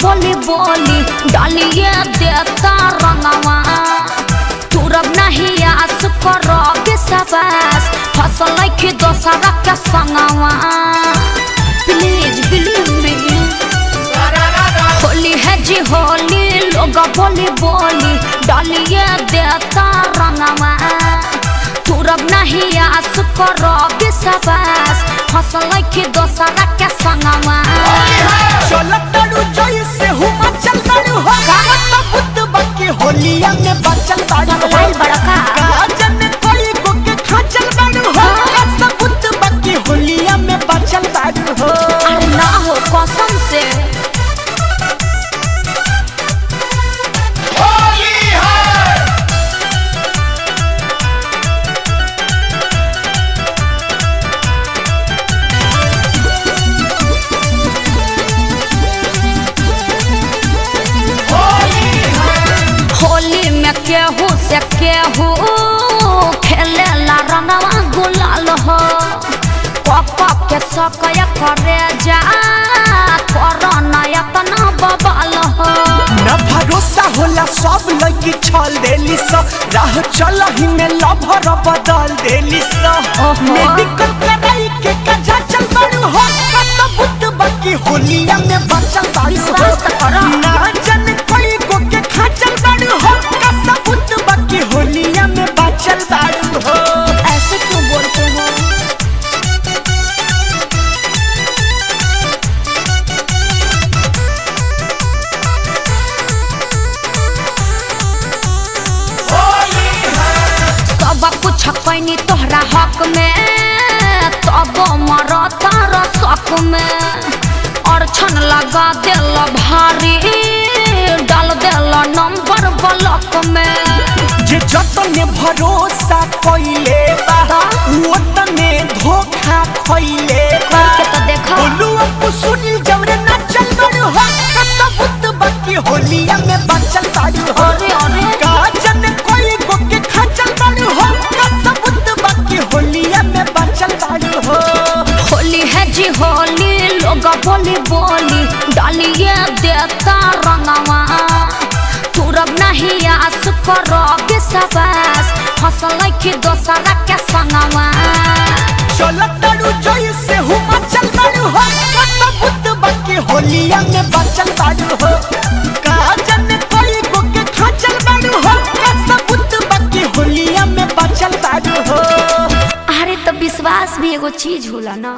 बोली बोली डालिए देता रंगवा तुरब नहीं आस करो विश्वास फसल की दोसरा के संगवा प्लीज बिलीव मी होली है जी होली लोग बोली बोली डालिए देता रंगवा तुरब नहीं आस करो विश्वास फसल की दोसरा के संगवा चलतड़ू जैसे हुमा चलतड़ू हो सबूत बाकी होलिया में बचल बाड़ू हो बड़का गाजन कोई को के खाचल बाड़ू हो सबूत बाकी होलिया में बचल बाड़ू हो अरे ना हो कसम से होली है होली में केहू से केहू खेले ला रंगवा गुलाल हो पापा के सकया करे जा कोरोना इतना बबाल हो न भरोसा होला सब लड़की छल देली स राह चलही में लभर बदल देली स मेडिकल कराई के कजा चल बाड़ू हो सबूत बाकी होलिया में बचल बाड़ू हो ना जन कोई को के खाचल बाड़ू हो सबूत बाकी होलिया में बचल बाड़ू हो ऐसे क्यों बोलते हो सब कुछ कैनी तोहरा हक में तब मरता रसक में अड़छन लगा दिल भारी डाल दिल नंबर ब्लॉक में जे जतने भरोसा कइले बा ओतने धोखा खइले बा के तो देखा बोलू अब सुनी जवरे ना चल बड़ू हो सबूत बाकी होलिया में बचल बाड़ू हो अरे अरे गाजन कोई को के खाचल बाड़ू हो सबूत बाकी होलिया में बचल बाड़ू हो होली है जी होली लोग बोली बोली डालिए देता रंगवा तुरब नहीं आस करो विश्वास फसल की दोसरा के संगवा चलतड़ू जैसे हुमा चल बाड़ू हो सबूत बाकी होलिया में बचल बाड़ू हो गाजन कोई को के खाचल बाड़ू हो सबूत बाकी होलिया में बचल बाड़ू हो अरे तो विश्वास भी एगो चीज होला ना।